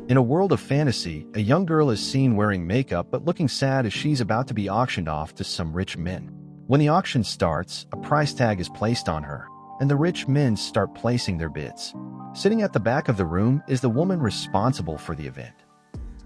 In a world of fantasy, a young girl is seen wearing makeup but looking sad as she's about to be auctioned off to some rich men. When the auction starts, a price tag is placed on her, and the rich men start placing their bids. Sitting at the back of the room is the woman responsible for the event.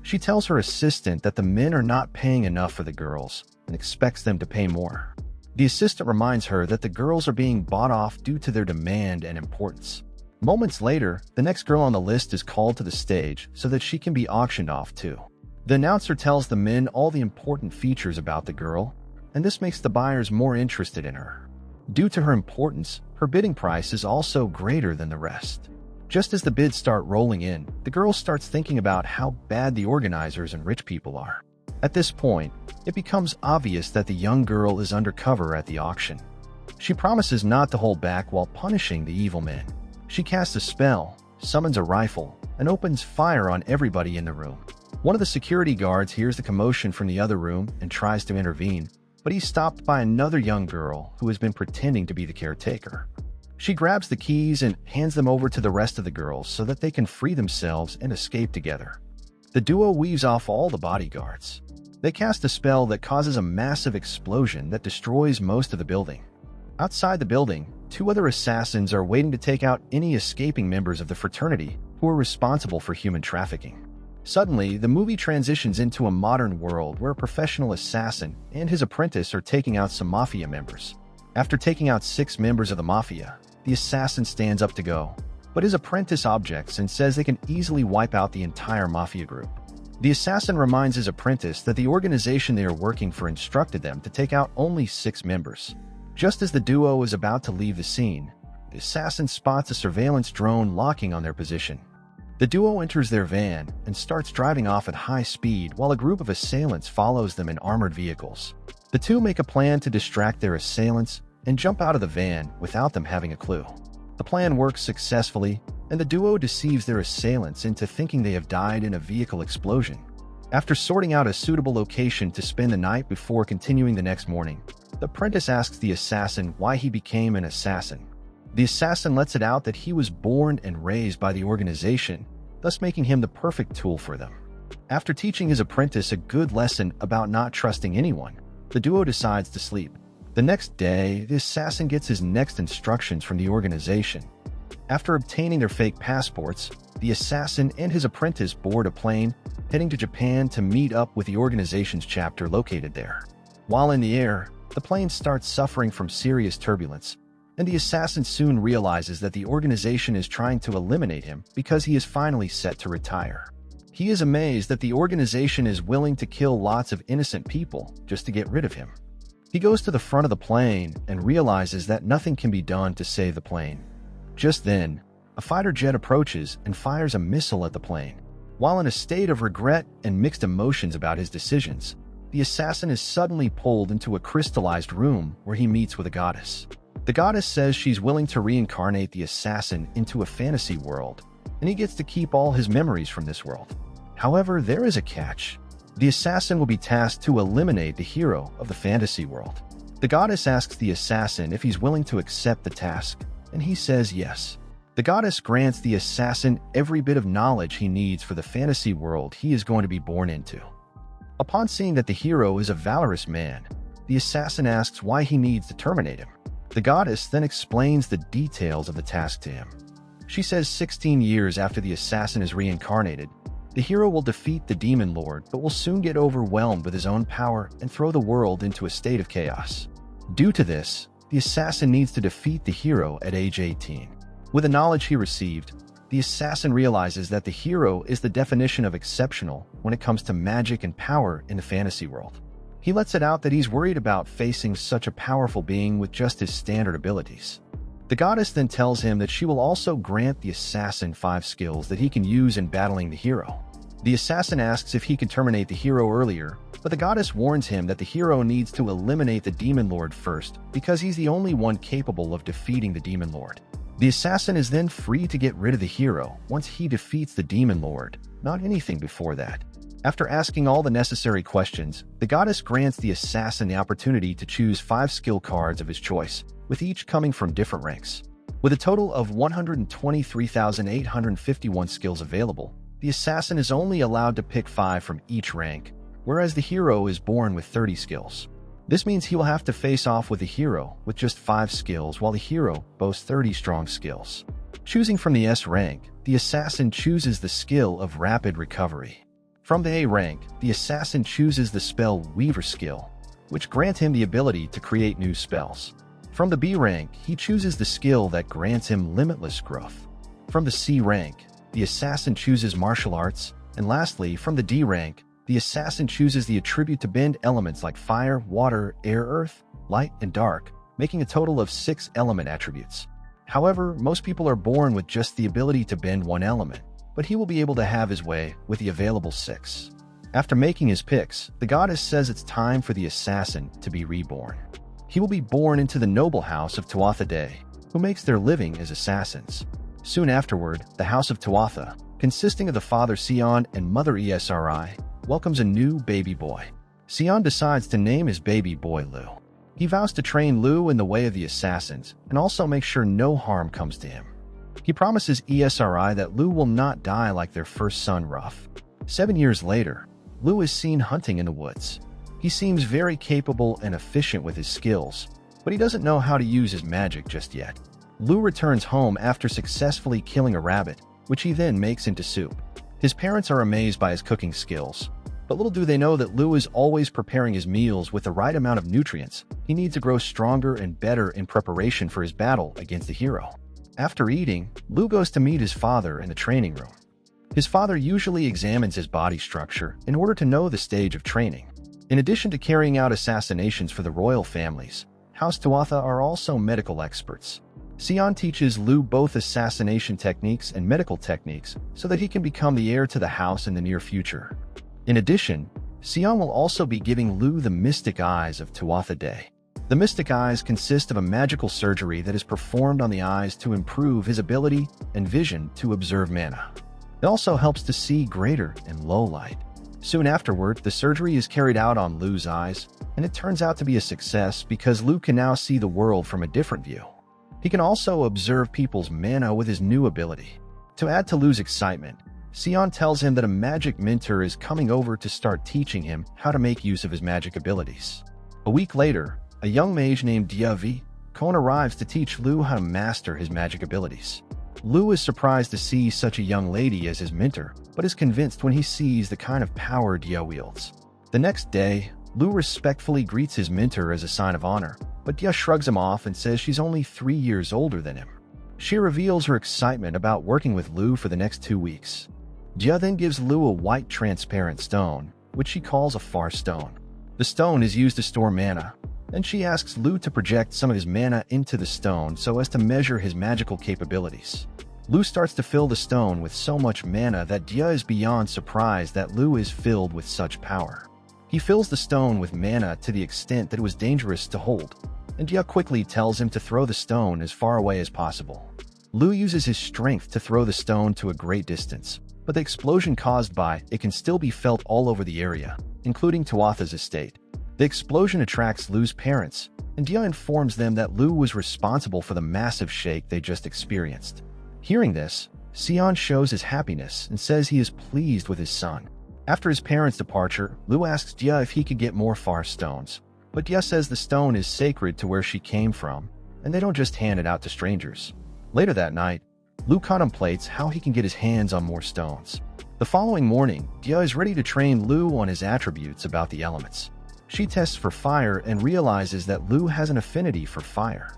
She tells her assistant that the men are not paying enough for the girls and expects them to pay more. The assistant reminds her that the girls are being bought off due to their demand and importance. Moments later, the next girl on the list is called to the stage so that she can be auctioned off too. The announcer tells the men all the important features about the girl, and this makes the buyers more interested in her. Due to her importance, her bidding price is also greater than the rest. Just as the bids start rolling in, the girl starts thinking about how bad the organizers and rich people are. At this point, it becomes obvious that the young girl is undercover at the auction. She promises not to hold back while punishing the evil men. She casts a spell, summons a rifle, and opens fire on everybody in the room. One of the security guards hears the commotion from the other room and tries to intervene, but he's stopped by another young girl who has been pretending to be the caretaker. She grabs the keys and hands them over to the rest of the girls so that they can free themselves and escape together. The duo weaves off all the bodyguards. They cast a spell that causes a massive explosion that destroys most of the building. Outside the building, two other assassins are waiting to take out any escaping members of the fraternity who are responsible for human trafficking. Suddenly, the movie transitions into a modern world where a professional assassin and his apprentice are taking out some mafia members. After taking out 6 members of the mafia, the assassin stands up to go, but his apprentice objects and says they can easily wipe out the entire mafia group. The assassin reminds his apprentice that the organization they are working for instructed them to take out only 6 members. Just as the duo is about to leave the scene, the assassin spots a surveillance drone locking on their position. The duo enters their van and starts driving off at high speed while a group of assailants follows them in armored vehicles. The two make a plan to distract their assailants and jump out of the van without them having a clue. The plan works successfully, and the duo deceives their assailants into thinking they have died in a vehicle explosion. After sorting out a suitable location to spend the night before continuing the next morning, the apprentice asks the assassin why he became an assassin. The assassin lets it out that he was born and raised by the organization, thus making him the perfect tool for them. After teaching his apprentice a good lesson about not trusting anyone, the duo decides to sleep. The next day, the assassin gets his next instructions from the organization. After obtaining their fake passports, the assassin and his apprentice board a plane, heading to Japan to meet up with the organization's chapter located there. While in the air, the plane starts suffering from serious turbulence, and the assassin soon realizes that the organization is trying to eliminate him because he is finally set to retire. He is amazed that the organization is willing to kill lots of innocent people just to get rid of him. He goes to the front of the plane and realizes that nothing can be done to save the plane. Just then, a fighter jet approaches and fires a missile at the plane. While in a state of regret and mixed emotions about his decisions, the assassin is suddenly pulled into a crystallized room where he meets with a goddess. The goddess says she's willing to reincarnate the assassin into a fantasy world, and he gets to keep all his memories from this world. However, there is a catch. The assassin will be tasked to eliminate the hero of the fantasy world. The goddess asks the assassin if he's willing to accept the task, and he says yes. The goddess grants the assassin every bit of knowledge he needs for the fantasy world he is going to be born into. Upon seeing that the hero is a valorous man, the assassin asks why he needs to terminate him. The goddess then explains the details of the task to him. She says 16 years after the assassin is reincarnated, the hero will defeat the demon lord but will soon get overwhelmed with his own power and throw the world into a state of chaos. Due to this, the assassin needs to defeat the hero at age 18. With the knowledge he received, the assassin realizes that the hero is the definition of exceptional when it comes to magic and power in the fantasy world. He lets it out that he's worried about facing such a powerful being with just his standard abilities. The goddess then tells him that she will also grant the assassin 5 skills that he can use in battling the hero. The assassin asks if he can terminate the hero earlier, but the goddess warns him that the hero needs to eliminate the demon lord first because he's the only one capable of defeating the demon lord. The assassin is then free to get rid of the hero once he defeats the demon lord, not anything before that. After asking all the necessary questions, the goddess grants the assassin the opportunity to choose 5 skill cards of his choice, with each coming from different ranks. With a total of 123,851 skills available, the assassin is only allowed to pick 5 from each rank, whereas the hero is born with 30 skills. This means he will have to face off with the hero with just 5 skills while the hero boasts 30 strong skills. Choosing from the S rank, the assassin chooses the skill of Rapid Recovery. From the A rank, the assassin chooses the spell Weaver skill, which grants him the ability to create new spells. From the B rank, he chooses the skill that grants him limitless growth. From the C rank, the assassin chooses Martial Arts, and lastly, from the D rank, the assassin chooses the attribute to bend elements like fire, water, air, earth, light, and dark, making a total of 6 element attributes. However, most people are born with just the ability to bend one element, but he will be able to have his way with the available 6. After making his picks, the goddess says it's time for the assassin to be reborn. He will be born into the noble house of Tuatha Dé, who makes their living as assassins. Soon afterward, the house of Tuatha, consisting of the father Sion and mother Esri, welcomes a new baby boy. Sion decides to name his baby boy Lu. He vows to train Lu in the way of the assassins and also make sure no harm comes to him. He promises Esri that Lu will not die like their first son Ruff. 7 years later, Lu is seen hunting in the woods. He seems very capable and efficient with his skills, but he doesn't know how to use his magic just yet. Lu returns home after successfully killing a rabbit, which he then makes into soup. His parents are amazed by his cooking skills, but little do they know that Lu is always preparing his meals with the right amount of nutrients he needs to grow stronger and better in preparation for his battle against the hero. After eating, Lu goes to meet his father in the training room. His father usually examines his body structure in order to know the stage of training. In addition to carrying out assassinations for the royal families, House Tuatha are also medical experts. Sion teaches Lu both assassination techniques and medical techniques so that he can become the heir to the house in the near future. In addition, Sion will also be giving Lu the Mystic Eyes of Tuatha Dé. The Mystic Eyes consist of a magical surgery that is performed on the eyes to improve his ability and vision to observe mana. It also helps to see greater in low light. Soon afterward, the surgery is carried out on Lu's eyes, and it turns out to be a success because Lu can now see the world from a different view. He can also observe people's mana with his new ability. To add to Lu's excitement, Sion tells him that a magic mentor is coming over to start teaching him how to make use of his magic abilities. A week later, a young mage named Diavi Kon arrives to teach Lu how to master his magic abilities. Lu is surprised to see such a young lady as his mentor, but is convinced when he sees the kind of power Dia wields. The next day, Lu respectfully greets his mentor as a sign of honor, but Dia shrugs him off and says she's only 3 years older than him. She reveals her excitement about working with Lu for the next 2 weeks. Dia then gives Lu a white transparent stone, which she calls a far stone. The stone is used to store mana, and she asks Lu to project some of his mana into the stone so as to measure his magical capabilities. Lu starts to fill the stone with so much mana that Dia is beyond surprised that Lu is filled with such power. He fills the stone with mana to the extent that it was dangerous to hold, and Dia quickly tells him to throw the stone as far away as possible. Lu uses his strength to throw the stone to a great distance, but the explosion caused by it can still be felt all over the area, including Tuatha's estate. The explosion attracts Lu's parents, and Dia informs them that Lu was responsible for the massive shake they just experienced. Hearing this, Sion shows his happiness and says he is pleased with his son. After his parents' departure, Lu asks Dia if he could get more far stones, but Dia says the stone is sacred to where she came from, and they don't just hand it out to strangers. Later that night, Lu contemplates how he can get his hands on more stones. The following morning, Dia is ready to train Lu on his attributes about the elements. She tests for fire and realizes that Lu has an affinity for fire.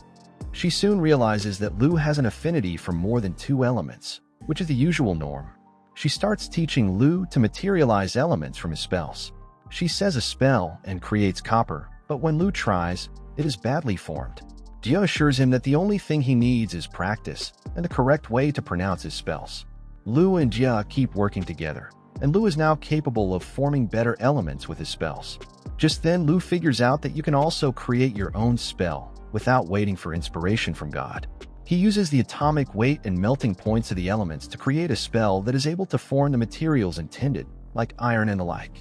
She soon realizes that Lu has an affinity for more than 2 elements, which is the usual norm. She starts teaching Lu to materialize elements from his spells. She says a spell and creates copper, but when Lu tries, it is badly formed. Dia assures him that the only thing he needs is practice and the correct way to pronounce his spells. Lu and Dia keep working together, and Lu is now capable of forming better elements with his spells. Just then, Lu figures out that you can also create your own spell without waiting for inspiration from God. He uses the atomic weight and melting points of the elements to create a spell that is able to form the materials intended, like iron and the like.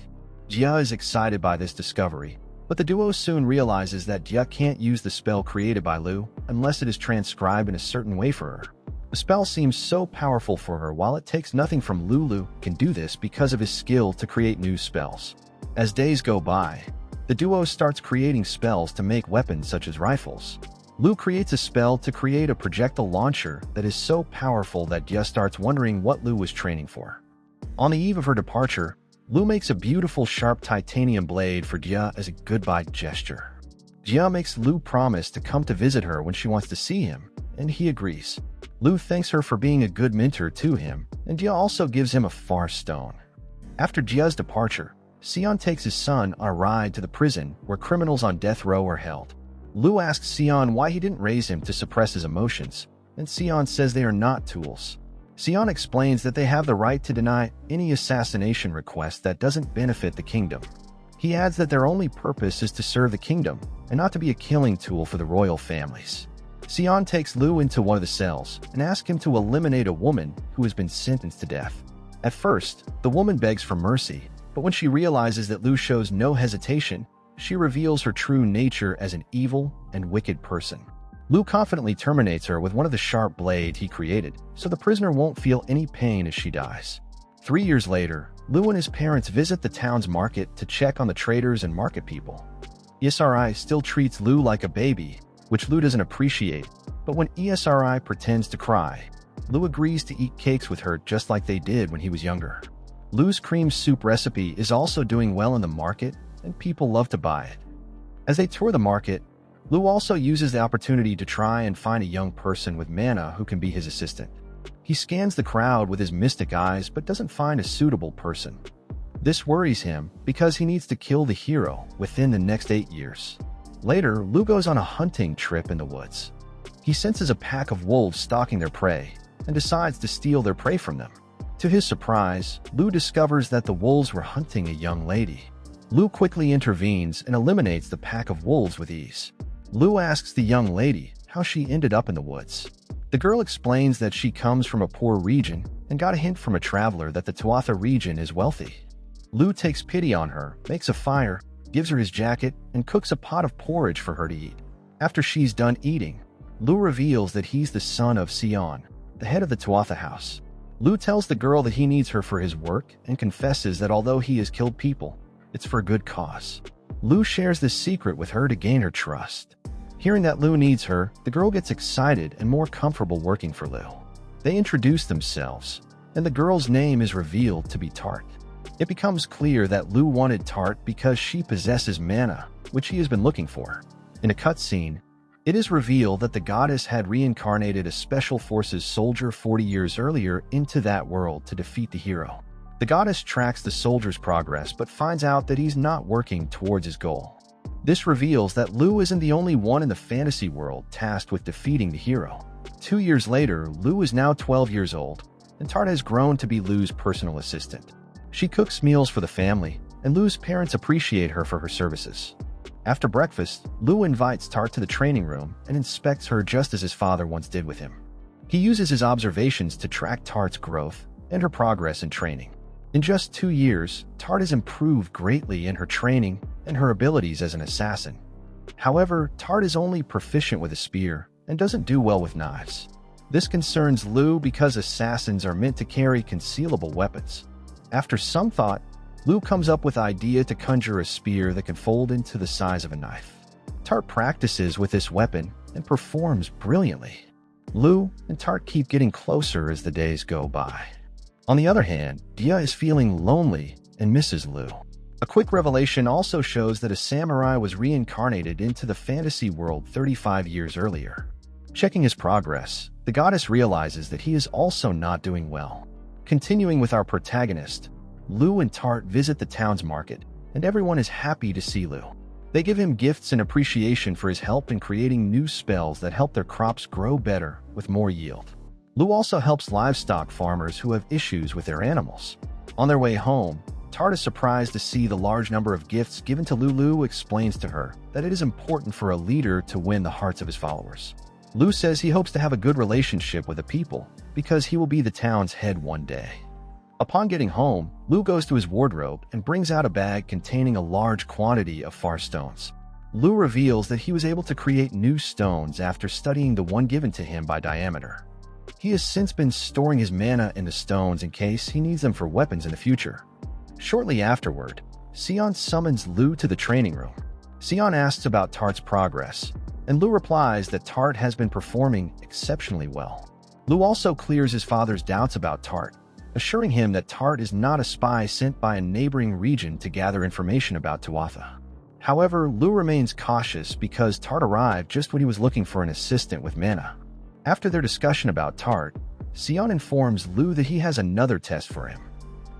Dia is excited by this discovery, but the duo soon realizes that Dia can't use the spell created by Lu unless it is transcribed in a certain way for her. The spell seems so powerful for her while it takes nothing from Lulu can do this because of his skill to create new spells. As days go by, the duo starts creating spells to make weapons such as rifles. Lu creates a spell to create a projectile launcher that is so powerful that Jia starts wondering what Lu was training for. On the eve of her departure, Lu makes a beautiful sharp titanium blade for Jia as a goodbye gesture. Jia makes Lu promise to come to visit her when she wants to see him, and he agrees. Lu thanks her for being a good mentor to him, and Jia also gives him a far stone. After Jia's departure, Sion takes his son on a ride to the prison where criminals on death row are held. Lu asks Sion why he didn't raise him to suppress his emotions, and Sion says they are not tools. Sion explains that they have the right to deny any assassination request that doesn't benefit the kingdom. He adds that their only purpose is to serve the kingdom and not to be a killing tool for the royal families. Sion takes Lu into one of the cells and asks him to eliminate a woman who has been sentenced to death. At first, the woman begs for mercy, but when she realizes that Lu shows no hesitation, she reveals her true nature as an evil and wicked person. Lu confidently terminates her with one of the sharp blades he created, so the prisoner won't feel any pain as she dies. 3 years later, Lu and his parents visit the town's market to check on the traders and market people. ESRI still treats Lu like a baby, which Lu doesn't appreciate, but when ESRI pretends to cry, Lu agrees to eat cakes with her just like they did when he was younger. Lu's cream soup recipe is also doing well in the market, and people love to buy it. As they tour the market, Lu also uses the opportunity to try and find a young person with mana who can be his assistant. He scans the crowd with his mystic eyes but doesn't find a suitable person. This worries him because he needs to kill the hero within the next 8 years. Later, Lu goes on a hunting trip in the woods. He senses a pack of wolves stalking their prey and decides to steal their prey from them. To his surprise, Lu discovers that the wolves were hunting a young lady. Lu quickly intervenes and eliminates the pack of wolves with ease. Lu asks the young lady how she ended up in the woods. The girl explains that she comes from a poor region and got a hint from a traveler that the Tuatha region is wealthy. Lu takes pity on her, makes a fire, gives her his jacket, and cooks a pot of porridge for her to eat. After she's done eating, Lu reveals that he's the son of Sion, the head of the Tuatha house. Lu tells the girl that he needs her for his work and confesses that although he has killed people, it's for a good cause. Lu shares this secret with her to gain her trust. Hearing that Lu needs her, the girl gets excited and more comfortable working for Lu. They introduce themselves, and the girl's name is revealed to be Tart. It becomes clear that Lu wanted Tart because she possesses mana, which he has been looking for. In a cutscene, it is revealed that the goddess had reincarnated a Special Forces soldier 40 years earlier into that world to defeat the hero. The goddess tracks the soldier's progress but finds out that he's not working towards his goal. This reveals that Lu isn't the only one in the fantasy world tasked with defeating the hero. 2 years later, Lu is now 12 years old, and Tart has grown to be Lu's personal assistant. She cooks meals for the family, and Lu's parents appreciate her for her services. After breakfast, Lu invites Tart to the training room and inspects her just as his father once did with him. He uses his observations to track Tart's growth and her progress in training. In just 2 years, Tart has improved greatly in her training and her abilities as an assassin. However, Tart is only proficient with a spear and doesn't do well with knives. This concerns Lu because assassins are meant to carry concealable weapons. After some thought, Lu comes up with the idea to conjure a spear that can fold into the size of a knife. Tart practices with this weapon and performs brilliantly. Lu and Tart keep getting closer as the days go by. On the other hand, Dia is feeling lonely and misses Lu. A quick revelation also shows that a samurai was reincarnated into the fantasy world 35 years earlier. Checking his progress, the goddess realizes that he is also not doing well. Continuing with our protagonist, Lu and Tart visit the town's market, and everyone is happy to see Lu. They give him gifts in appreciation for his help in creating new spells that help their crops grow better with more yield. Lu also helps livestock farmers who have issues with their animals. On their way home, Tart is surprised to see the large number of gifts given to Lu. Lu explains to her that it is important for a leader to win the hearts of his followers. Lu says he hopes to have a good relationship with the people because he will be the town's head one day. Upon getting home, Lu goes to his wardrobe and brings out a bag containing a large quantity of far stones. Lu reveals that he was able to create new stones after studying the one given to him by Diameter. He has since been storing his mana in the stones in case he needs them for weapons in the future. Shortly afterward, Sion summons Lu to the training room. Sion asks about Tart's progress, and Lu replies that Tart has been performing exceptionally well. Lu also clears his father's doubts about Tart, assuring him that Tart is not a spy sent by a neighboring region to gather information about Tuatha. However, Lu remains cautious because Tart arrived just when he was looking for an assistant with mana. After their discussion about Tart, Sion informs Lu that he has another test for him.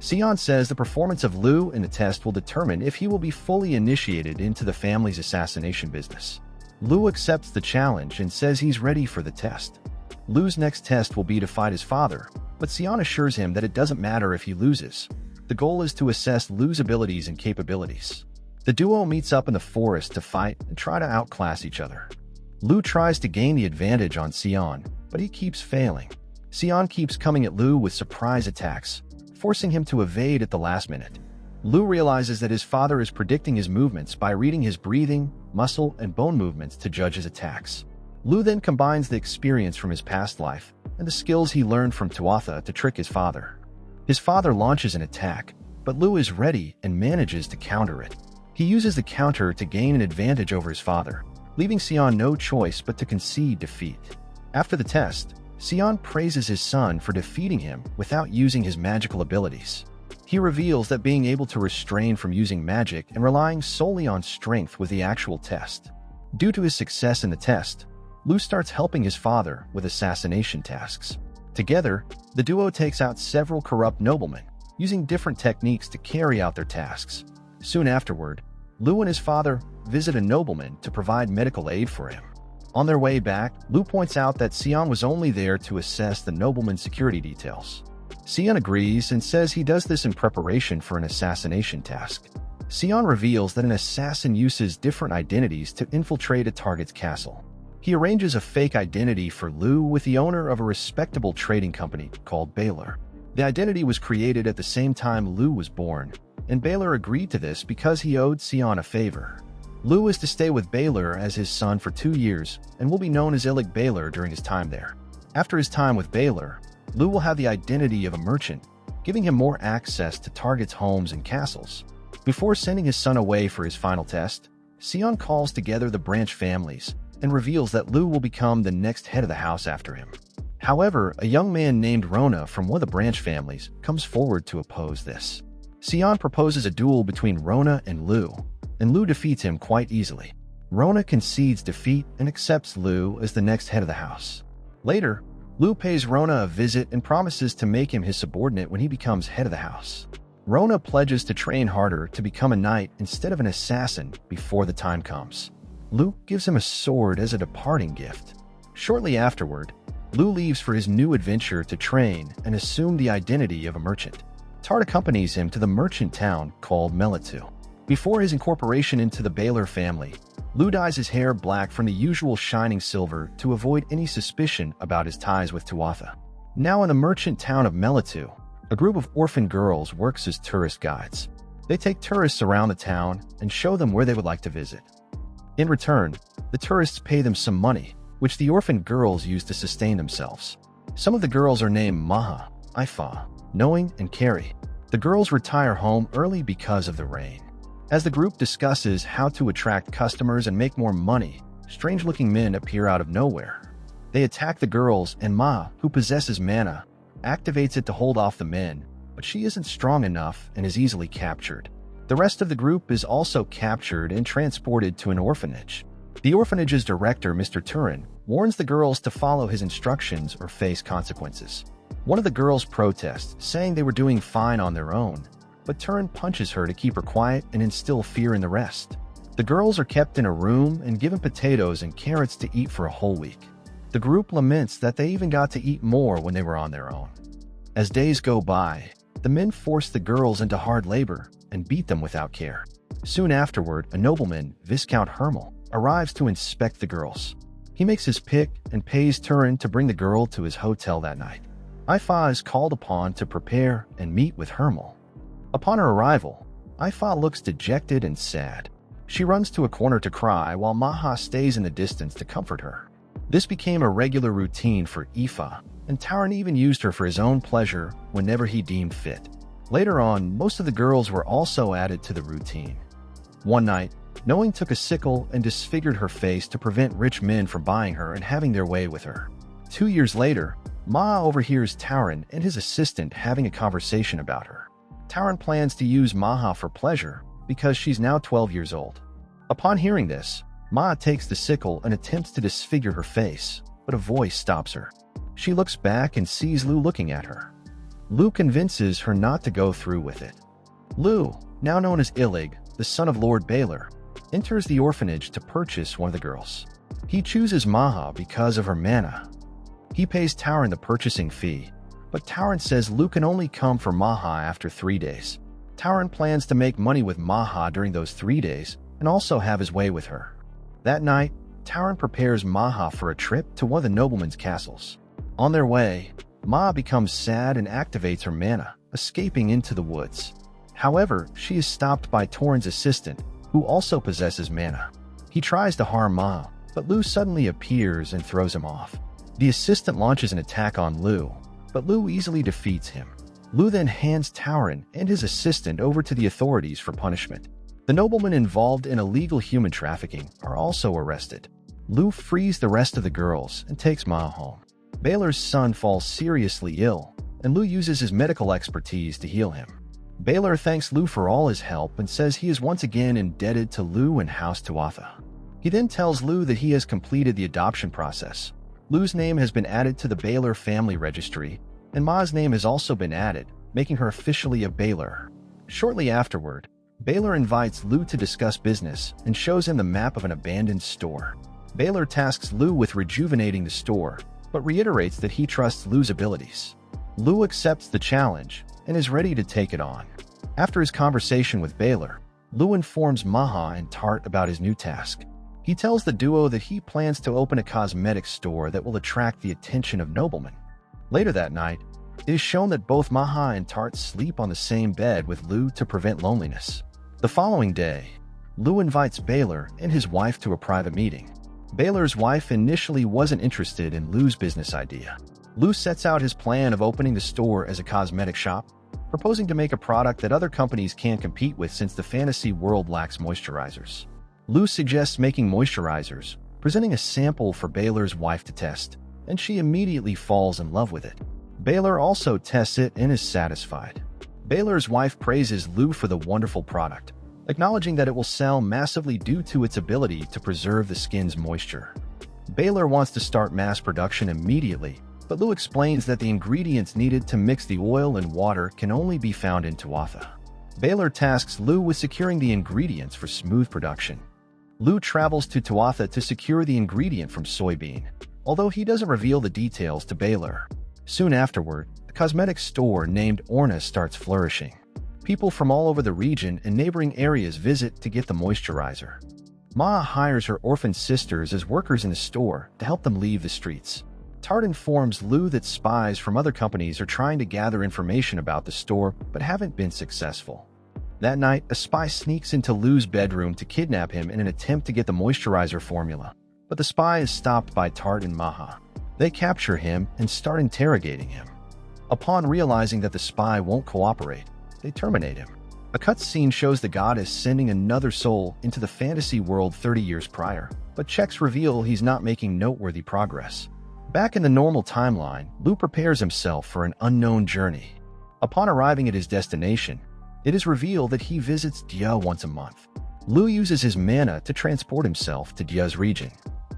Sion says the performance of Lu in the test will determine if he will be fully initiated into the family's assassination business. Lu accepts the challenge and says he's ready for the test. Lu's next test will be to fight his father, but Sion assures him that it doesn't matter if he loses. The goal is to assess Lu's abilities and capabilities. The duo meets up in the forest to fight and try to outclass each other. Lu tries to gain the advantage on Sion, but he keeps failing. Sion keeps coming at Lu with surprise attacks, forcing him to evade at the last minute. Lu realizes that his father is predicting his movements by reading his breathing, muscle, and bone movements to judge his attacks. Lu then combines the experience from his past life and the skills he learned from Tuatha to trick his father. His father launches an attack, but Lu is ready and manages to counter it. He uses the counter to gain an advantage over his father, leaving Sion no choice but to concede defeat. After the test, Sion praises his son for defeating him without using his magical abilities. He reveals that being able to restrain from using magic and relying solely on strength was the actual test. Due to his success in the test, Lu starts helping his father with assassination tasks. Together, the duo takes out several corrupt noblemen, using different techniques to carry out their tasks. Soon afterward, Lu and his father visit a nobleman to provide medical aid for him. On their way back, Lu points out that Sion was only there to assess the nobleman's security details. Sion agrees and says he does this in preparation for an assassination task. Sion reveals that an assassin uses different identities to infiltrate a target's castle. He arranges a fake identity for Lu with the owner of a respectable trading company called Baylor. The identity was created at the same time Lu was born, and Baylor agreed to this because he owed Sion a favor. Lu is to stay with Baylor as his son for 2 years and will be known as Illig Baylor during his time there. After his time with Baylor, Lu will have the identity of a merchant, giving him more access to targets' homes and castles. Before sending his son away for his final test, Sion calls together the branch families and reveals that Lu will become the next head of the house after him. However, a young man named Rona from one of the branch families comes forward to oppose this. Sion proposes a duel between Rona and Lu defeats him quite easily. Rona concedes defeat and accepts Lu as the next head of the house. Later, Lu pays Rona a visit and promises to make him his subordinate when he becomes head of the house. Rona pledges to train harder to become a knight instead of an assassin before the time comes. Lu gives him a sword as a departing gift. Shortly afterward, Lu leaves for his new adventure to train and assume the identity of a merchant. Tart accompanies him to the merchant town called Melu. Before his incorporation into the Baylor family, Lu dyes his hair black from the usual shining silver to avoid any suspicion about his ties with Tuatha. Now in the merchant town of Melu, a group of orphan girls works as tourist guides. They take tourists around the town and show them where they would like to visit. In return, the tourists pay them some money, which the orphan girls use to sustain themselves. Some of the girls are named Maha, Ifa, Knowing, and Carrie. The girls retire home early because of the rain. As the group discusses how to attract customers and make more money, strange-looking men appear out of nowhere. They attack the girls, and Ma, who possesses mana, activates it to hold off the men, but she isn't strong enough and is easily captured. The rest of the group is also captured and transported to an orphanage. The orphanage's director, Mr. Turin, warns the girls to follow his instructions or face consequences. One of the girls protests, saying they were doing fine on their own, but Turin punches her to keep her quiet and instill fear in the rest. The girls are kept in a room and given potatoes and carrots to eat for a whole week. The group laments that they even got to eat more when they were on their own. As days go by, the men force the girls into hard labor and beat them without care. Soon afterward, a nobleman, Viscount Hermel, arrives to inspect the girls. He makes his pick and pays Turin to bring the girl to his hotel that night. Ifa is called upon to prepare and meet with Hermel. Upon her arrival, Ifa looks dejected and sad. She runs to a corner to cry while Maha stays in the distance to comfort her. This became a regular routine for Ifa, and Taran even used her for his own pleasure whenever he deemed fit. Later on, most of the girls were also added to the routine. One night, Knowing took a sickle and disfigured her face to prevent rich men from buying her and having their way with her. 2 years later, Ma overhears Taran and his assistant having a conversation about her. Taran plans to use Maha for pleasure because she's now 12 years old. Upon hearing this, Ma takes the sickle and attempts to disfigure her face, but a voice stops her. She looks back and sees Lu looking at her. Lu convinces her not to go through with it. Lu, now known as Illig, the son of Lord Baylor, enters the orphanage to purchase one of the girls. He chooses Maha because of her mana. He pays Taran the purchasing fee, but Taran says Lu can only come for Maha after 3 days. Taran plans to make money with Maha during those 3 days and also have his way with her. That night, Taran prepares Maha for a trip to one of the noblemen's castles. On their way, Ma becomes sad and activates her mana, escaping into the woods. However, she is stopped by Torin's assistant, who also possesses mana. He tries to harm Ma, but Lu suddenly appears and throws him off. The assistant launches an attack on Lu, but Lu easily defeats him. Lu then hands Taran and his assistant over to the authorities for punishment. The noblemen involved in illegal human trafficking are also arrested. Lu frees the rest of the girls and takes Ma home. Baylor's son falls seriously ill, and Lu uses his medical expertise to heal him. Baylor thanks Lu for all his help and says he is once again indebted to Lu and House Tuatha. He then tells Lu that he has completed the adoption process. Lu's name has been added to the Baylor family registry, and Ma's name has also been added, making her officially a Baylor. Shortly afterward, Baylor invites Lu to discuss business and shows him the map of an abandoned store. Baylor tasks Lu with rejuvenating the store, but reiterates that he trusts Lu's abilities. Lu accepts the challenge and is ready to take it on. After his conversation with Baylor, Lu informs Maha and Tart about his new task. He tells the duo that he plans to open a cosmetics store that will attract the attention of noblemen. Later that night, it is shown that both Maha and Tart sleep on the same bed with Lu to prevent loneliness. The following day, Lu invites Baylor and his wife to a private meeting. Baylor's wife initially wasn't interested in Lu's business idea. Lu sets out his plan of opening the store as a cosmetic shop, proposing to make a product that other companies can't compete with since the fantasy world lacks moisturizers. Lu suggests making moisturizers, presenting a sample for Baylor's wife to test, and she immediately falls in love with it. Baylor also tests it and is satisfied. Baylor's wife praises Lu for the wonderful product, acknowledging that it will sell massively due to its ability to preserve the skin's moisture. Baylor wants to start mass production immediately, but Lu explains that the ingredients needed to mix the oil and water can only be found in Tuatha. Baylor tasks Lu with securing the ingredients for smooth production. Lu travels to Tuatha to secure the ingredient from soybean, although he doesn't reveal the details to Baylor. Soon afterward, a cosmetic store named Orna starts flourishing. People from all over the region and neighboring areas visit to get the moisturizer. Ma hires her orphan sisters as workers in the store to help them leave the streets. Tart informs Lu that spies from other companies are trying to gather information about the store but haven't been successful. That night, a spy sneaks into Lu's bedroom to kidnap him in an attempt to get the moisturizer formula, but the spy is stopped by Tart and Maha. They capture him and start interrogating him. Upon realizing that the spy won't cooperate, they terminate him. A cutscene shows the goddess sending another soul into the fantasy world 30 years prior, but checks reveal he's not making noteworthy progress. Back in the normal timeline, Lu prepares himself for an unknown journey. Upon arriving at his destination, it is revealed that he visits Dia once a month. Lu uses his mana to transport himself to Dia's region.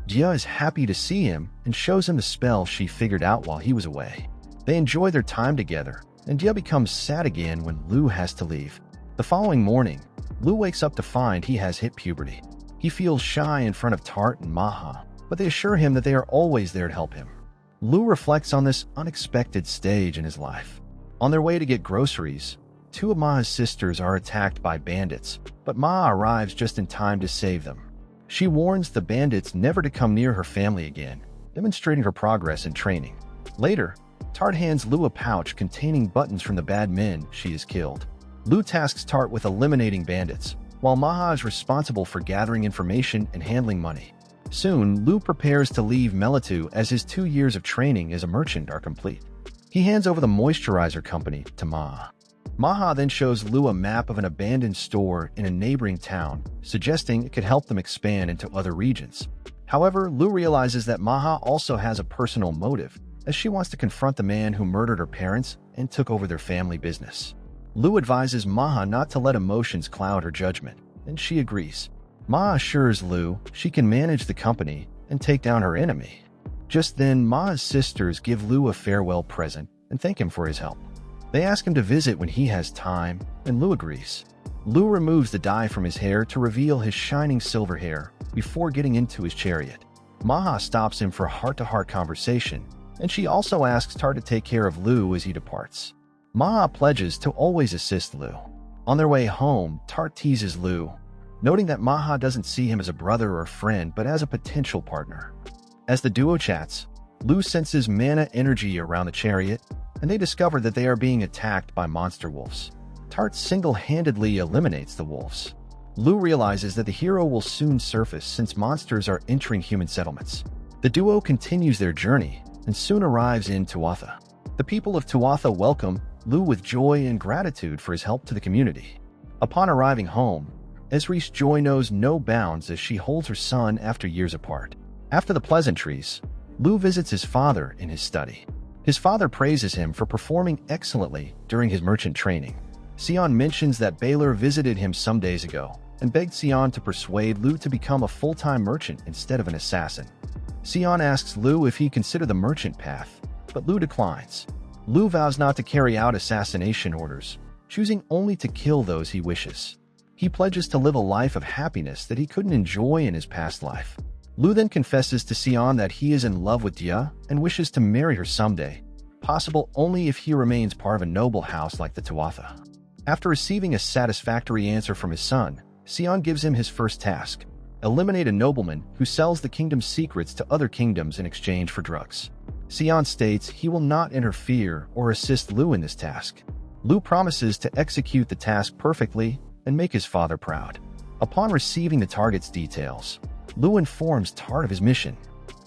Dia is happy to see him and shows him the spell she figured out while he was away. They enjoy their time together, and Dia becomes sad again when Lu has to leave. The following morning, Lu wakes up to find he has hit puberty. He feels shy in front of Tart and Maha, but they assure him that they are always there to help him. Lu reflects on this unexpected stage in his life. On their way to get groceries, two of Ma's sisters are attacked by bandits, but Ma arrives just in time to save them. She warns the bandits never to come near her family again, demonstrating her progress in training. Later, Tart hands Lu a pouch containing buttons from the bad men she has killed. Lu tasks Tart with eliminating bandits, while Maha is responsible for gathering information and handling money. Soon, Lu prepares to leave Melu as his 2 years of training as a merchant are complete. He hands over the moisturizer company to Maha. Maha then shows Lu a map of an abandoned store in a neighboring town, suggesting it could help them expand into other regions. However, Lu realizes that Maha also has a personal motive, as she wants to confront the man who murdered her parents and took over their family business. Lu advises Maha not to let emotions cloud her judgment, and she agrees. Maha assures Lu she can manage the company and take down her enemy. Just then, Ma's sisters give Lu a farewell present and thank him for his help. They ask him to visit when he has time, and Lu agrees. Lu removes the dye from his hair to reveal his shining silver hair before getting into his chariot. Maha stops him for a heart-to-heart conversation, and she also asks Tart to take care of Lu as he departs. Maha pledges to always assist Lu. On their way home, Tart teases Lu, noting that Maha doesn't see him as a brother or friend but as a potential partner. As the duo chats, Lu senses mana energy around the chariot, and they discover that they are being attacked by monster wolves. Tart single-handedly eliminates the wolves. Lu realizes that the hero will soon surface since monsters are entering human settlements. The duo continues their journey and soon arrives in Tuatha. The people of Tuatha welcome Lu with joy and gratitude for his help to the community. Upon arriving home, Esri's joy knows no bounds as she holds her son after years apart. After the pleasantries, Lu visits his father in his study. His father praises him for performing excellently during his merchant training. Sion mentions that Baylor visited him some days ago and begged Sion to persuade Lu to become a full-time merchant instead of an assassin. Sion asks Lu if he considered the merchant path, but Lu declines. Lu vows not to carry out assassination orders, choosing only to kill those he wishes. He pledges to live a life of happiness that he couldn't enjoy in his past life. Lu then confesses to Sion that he is in love with Dia and wishes to marry her someday, possible only if he remains part of a noble house like the Tuatha. After receiving a satisfactory answer from his son, Sion gives him his first task: eliminate a nobleman who sells the kingdom's secrets to other kingdoms in exchange for drugs. Sion states he will not interfere or assist Lu in this task. Lu promises to execute the task perfectly and make his father proud. Upon receiving the target's details, Lu informs Tart of his mission.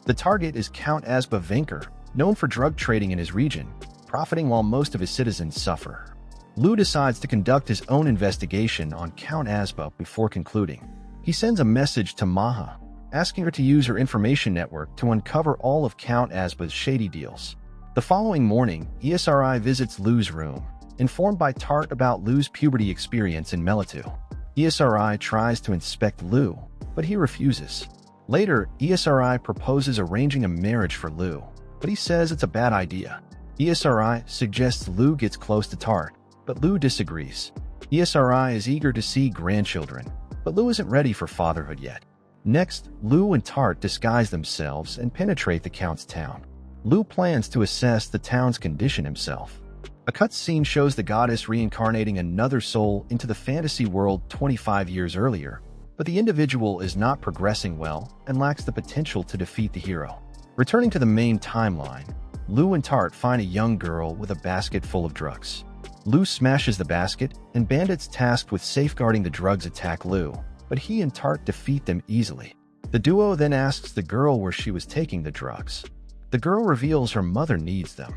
The target is Count Asba Venker, known for drug trading in his region, profiting while most of his citizens suffer. Lu decides to conduct his own investigation on Count Asba before concluding. He sends a message to Maha, asking her to use her information network to uncover all of Count Asba's shady deals. The following morning, ESRI visits Lu's room, informed by Tart about Lu's puberty experience in Melu. ESRI tries to inspect Lu, but he refuses. Later, ESRI proposes arranging a marriage for Lu, but he says it's a bad idea. ESRI suggests Lu gets close to Tart, but Lu disagrees. ESRI is eager to see grandchildren, but Lu isn't ready for fatherhood yet. Next, Lu and Tart disguise themselves and penetrate the Count's town. Lu plans to assess the town's condition himself. A cutscene shows the goddess reincarnating another soul into the fantasy world 25 years earlier, but the individual is not progressing well and lacks the potential to defeat the hero. Returning to the main timeline, Lu and Tart find a young girl with a basket full of drugs. Lu smashes the basket, and bandits tasked with safeguarding the drugs attack Lu, but he and Tart defeat them easily. The duo then asks the girl where she was taking the drugs. The girl reveals her mother needs them.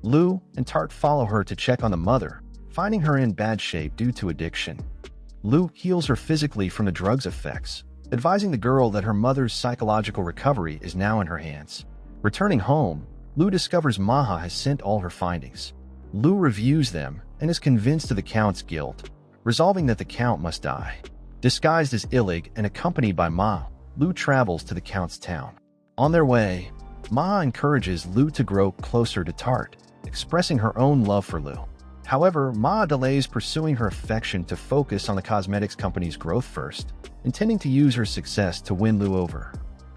Lu and Tart follow her to check on the mother, finding her in bad shape due to addiction. Lu heals her physically from the drug's effects, advising the girl that her mother's psychological recovery is now in her hands. Returning home, Lu discovers Maha has sent all her findings. Lu reviews them and is convinced of the Count's guilt, resolving that the Count must die. Disguised as Illig and accompanied by Ma, Lu travels to the Count's town. On their way, Ma encourages Lu to grow closer to Tart, expressing her own love for Lu. However, Ma delays pursuing her affection to focus on the cosmetics company's growth first, intending to use her success to win Lu over.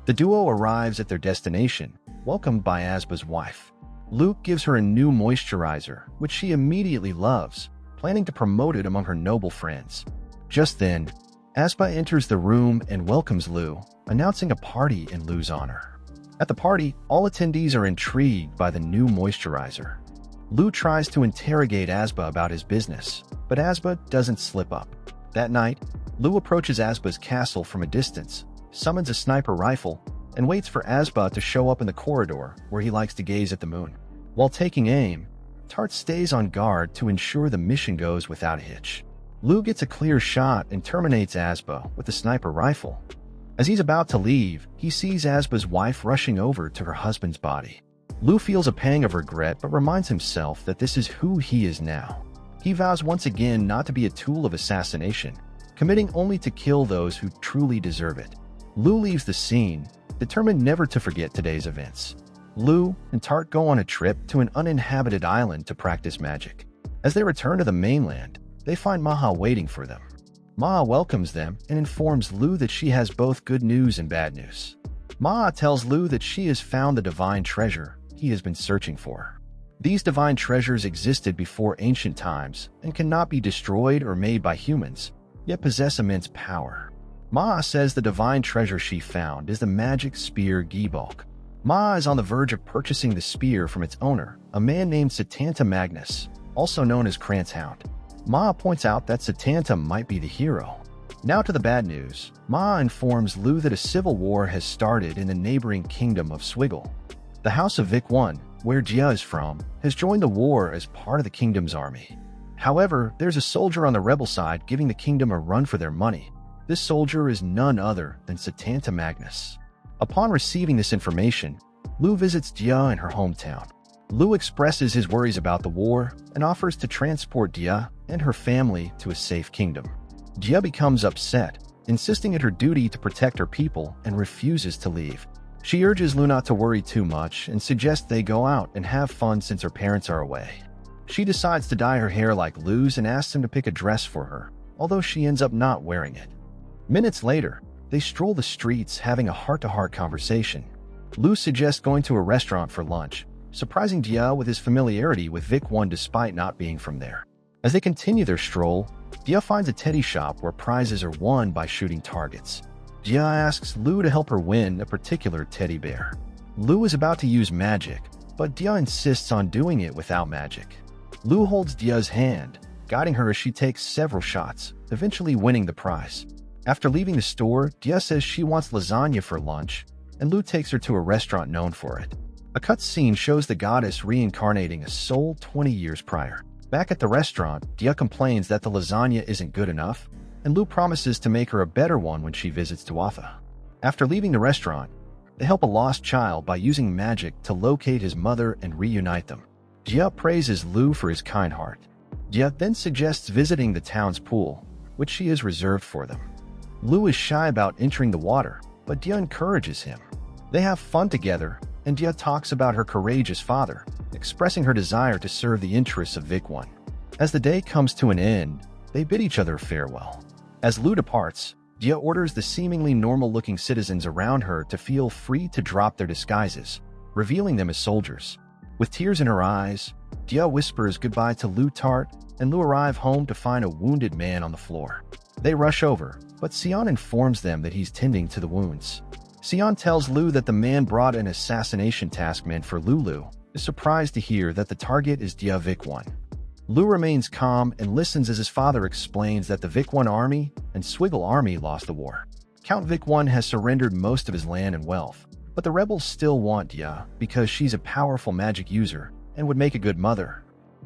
The duo arrives at their destination, welcomed by Asba's wife. Luke gives her a new moisturizer, which she immediately loves, planning to promote it among her noble friends. Just then, Asba enters the room and welcomes Lu, announcing a party in Lu's honor. At the party, all attendees are intrigued by the new moisturizer. Lu tries to interrogate Asba about his business, but Asba doesn't slip up. That night, Lu approaches Asba's castle from a distance, summons a sniper rifle, and waits for Asba to show up in the corridor where he likes to gaze at the moon. While taking aim, Tart stays on guard to ensure the mission goes without a hitch. Lu gets a clear shot and terminates Asba with the sniper rifle. As he's about to leave, he sees Asba's wife rushing over to her husband's body. Lu feels a pang of regret but reminds himself that this is who he is now. He vows once again not to be a tool of assassination, committing only to kill those who truly deserve it. Lu leaves the scene, determined never to forget today's events. Lu and Tart go on a trip to an uninhabited island to practice magic. As they return to the mainland, they find Maha waiting for them. Maha welcomes them and informs Lu that she has both good news and bad news. Maha tells Lu that she has found the divine treasure he has been searching for. These divine treasures existed before ancient times and cannot be destroyed or made by humans, yet possess immense power. Maha says the divine treasure she found is the magic spear Gibalk. Maha is on the verge of purchasing the spear from its owner, a man named Satanta Magnus, also known as Kranthound. Maha points out that Satanta might be the hero. Now to the bad news. Maha informs Lu that a civil war has started in the neighboring kingdom of Swiggle. The House of Vic I, where Jia is from, has joined the war as part of the kingdom's army. However, there's a soldier on the rebel side giving the kingdom a run for their money. This soldier is none other than Satanta Magnus. Upon receiving this information, Lu visits Jia in her hometown. Lu expresses his worries about the war and offers to transport Jia and her family to a safe kingdom. Jia becomes upset, insisting it her duty to protect her people and refuses to leave. She urges Lu not to worry too much and suggests they go out and have fun since her parents are away. She decides to dye her hair like Lu's and asks him to pick a dress for her, although she ends up not wearing it. Minutes later, they stroll the streets having a heart-to-heart conversation. Lu suggests going to a restaurant for lunch, surprising Jia with his familiarity with Vic I despite not being from there. As they continue their stroll, Jia finds a teddy shop where prizes are won by shooting targets. Jia asks Lu to help her win a particular teddy bear. Lu is about to use magic, but Jia insists on doing it without magic. Lu holds Jia's hand, guiding her as she takes several shots, eventually winning the prize. After leaving the store, Jia says she wants lasagna for lunch, and Lu takes her to a restaurant known for it. A cut scene shows the goddess reincarnating a soul 20 years prior. Back at the restaurant, Jia complains that the lasagna isn't good enough, and Lu promises to make her a better one when she visits Tuatha. After leaving the restaurant, they help a lost child by using magic to locate his mother and reunite them. Jia praises Lu for his kind heart. Jia then suggests visiting the town's pool, which she has reserved for them. Lu is shy about entering the water, but Jia encourages him. They have fun together, and Jia talks about her courageous father, expressing her desire to serve the interests of Vic I. As the day comes to an end, they bid each other farewell. As Lu departs, Jia orders the seemingly normal-looking citizens around her to feel free to drop their disguises, revealing them as soldiers. With tears in her eyes, Jia whispers goodbye to Lu Tart, and Lu arrive home to find a wounded man on the floor. They rush over, but Sion informs them that he's tending to the wounds. Sion tells Lu that the man brought an assassination task meant for Lulu, is surprised to hear that the target is Jia Vic I. Lu remains calm and listens as his father explains that the Vic I army and Swiggle army lost the war. Count Vic I has surrendered most of his land and wealth, but the rebels still want Jia because she's a powerful magic user and would make a good mother.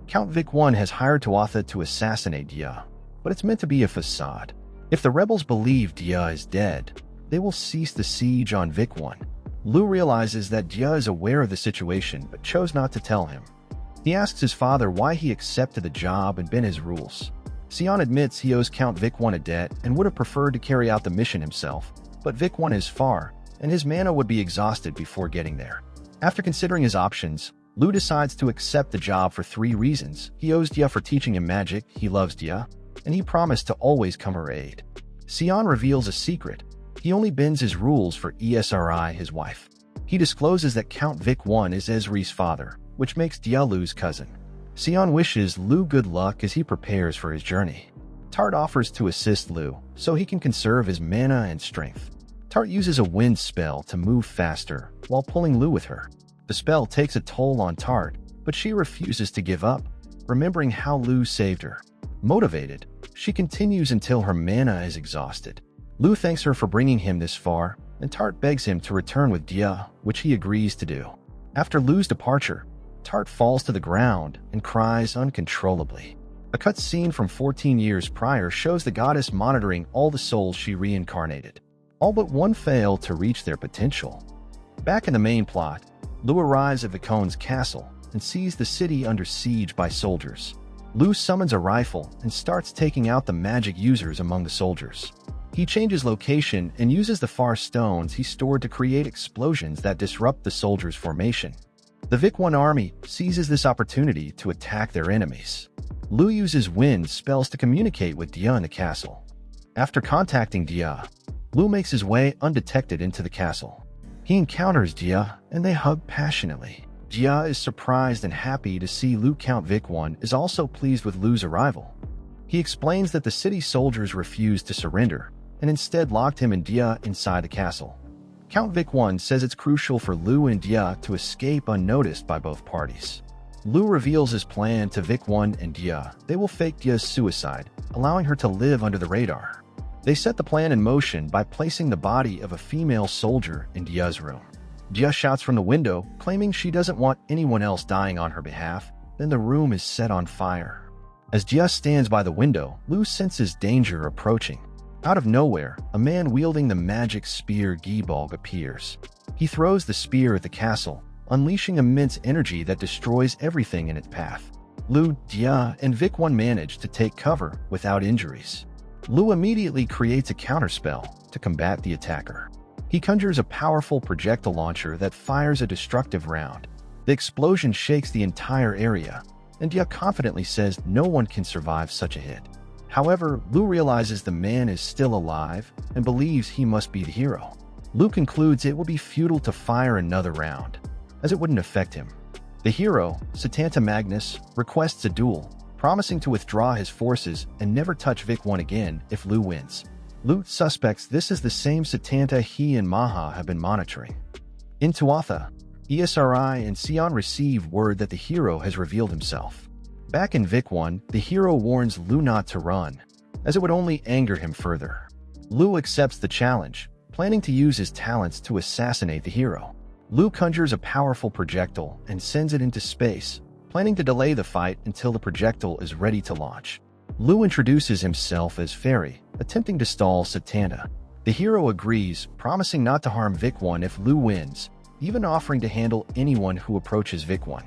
Count Vic I has hired Tuatha to assassinate Jia, but it's meant to be a facade. If the rebels believe Jia is dead, they will cease the siege on Vic I. Lu realizes that Jia is aware of the situation but chose not to tell him. He asks his father why he accepted the job and bent his rules. Sion admits he owes Count Vic I a debt and would have preferred to carry out the mission himself, but Vic I is far, and his mana would be exhausted before getting there. After considering his options, Lu decides to accept the job for 3 reasons. He owes Jia for teaching him magic, he loves Jia, and he promised to always come her aid. Sion reveals a secret. He only bends his rules for Esri, his wife. He discloses that Count Vic I is Esri's father, which makes Jia Lu's cousin. Sion wishes Lu good luck as he prepares for his journey. Tart offers to assist Lu, so he can conserve his mana and strength. Tart uses a wind spell to move faster, while pulling Lu with her. The spell takes a toll on Tart, but she refuses to give up, remembering how Lu saved her. Motivated, she continues until her mana is exhausted. Lu thanks her for bringing him this far, and Tart begs him to return with Dia, which he agrees to do. After Lu's departure, Tart falls to the ground and cries uncontrollably. A cut scene from 14 years prior shows the goddess monitoring all the souls she reincarnated. All but one fail to reach their potential. Back in the main plot, Lu arrives at Vicon's castle and sees the city under siege by soldiers. Lu summons a rifle and starts taking out the magic users among the soldiers. He changes location and uses the far stones he stored to create explosions that disrupt the soldiers' formation. The Vic 1 army seizes this opportunity to attack their enemies. Lu uses wind spells to communicate with Dia in the castle. After contacting Dia, Lu makes his way undetected into the castle. He encounters Dia and they hug passionately. Dia is surprised and happy to see Lu. Count Vic 1 is also pleased with Lu's arrival. He explains that the city soldiers refused to surrender and instead locked him and Dia inside the castle. Count Vic 1 says it's crucial for Lu and Dia to escape unnoticed by both parties. Lu reveals his plan to Vic 1 and Dia. They will fake Dia's suicide, allowing her to live under the radar. They set the plan in motion by placing the body of a female soldier in Dia's room. Dia shouts from the window, claiming she doesn't want anyone else dying on her behalf. Then the room is set on fire. As Dia stands by the window, Lu senses danger approaching. Out of nowhere, a man wielding the magic spear Gibalg appears. He throws the spear at the castle, unleashing immense energy that destroys everything in its path. Lu, Dia, and Vic 1 manage to take cover without injuries. Lu immediately creates a counterspell to combat the attacker. He conjures a powerful projectile launcher that fires a destructive round. The explosion shakes the entire area, and Dia confidently says no one can survive such a hit. However, Lu realizes the man is still alive and believes he must be the hero. Lu concludes it would be futile to fire another round, as it wouldn't affect him. The hero, Satanta Magnus, requests a duel, promising to withdraw his forces and never touch Vic 1 again if Lu wins. Lu suspects this is the same Satanta he and Maha have been monitoring. In Tuatha, ESRI and Sion receive word that the hero has revealed himself. Back in Vic 1, the hero warns Lu not to run, as it would only anger him further. Lu accepts the challenge, planning to use his talents to assassinate the hero. Lu conjures a powerful projectile and sends it into space, planning to delay the fight until the projectile is ready to launch. Lu introduces himself as Fairy, attempting to stall Satanta. The hero agrees, promising not to harm Vic 1 if Lu wins, even offering to handle anyone who approaches Vic 1.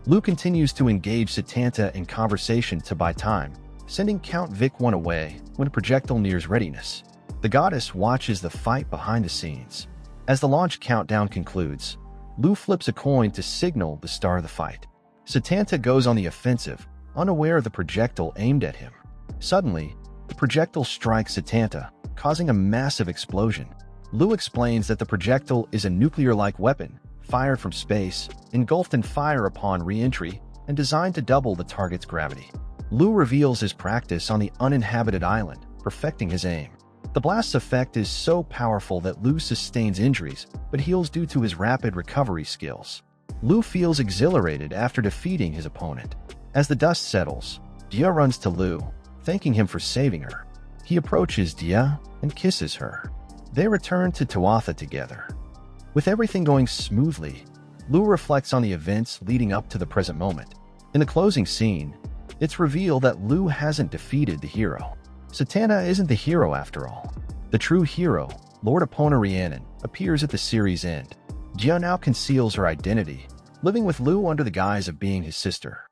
Lu continues to engage Satanta in conversation to buy time, sending Count Vic 1 away when a projectile nears readiness. The goddess watches the fight behind the scenes. As the launch countdown concludes, Lu flips a coin to signal the start of the fight. Satanta goes on the offensive, unaware of the projectile aimed at him. Suddenly, the projectile strikes Satanta, causing a massive explosion. Lu explains that the projectile is a nuclear-like weapon, fired from space, engulfed in fire upon re-entry, and designed to double the target's gravity. Lu reveals his practice on the uninhabited island, perfecting his aim. The blast's effect is so powerful that Lu sustains injuries, but heals due to his rapid recovery skills. Lu feels exhilarated after defeating his opponent. As the dust settles, Dia runs to Lu, thanking him for saving her. He approaches Dia and kisses her. They return to Tuatha together. With everything going smoothly, Lu reflects on the events leading up to the present moment. In the closing scene, it's revealed that Lu hasn't defeated the hero. Satanta isn't the hero after all. The true hero, Lord Epona Rhiannon, appears at the series' end. Dia now conceals her identity, living with Lu under the guise of being his sister.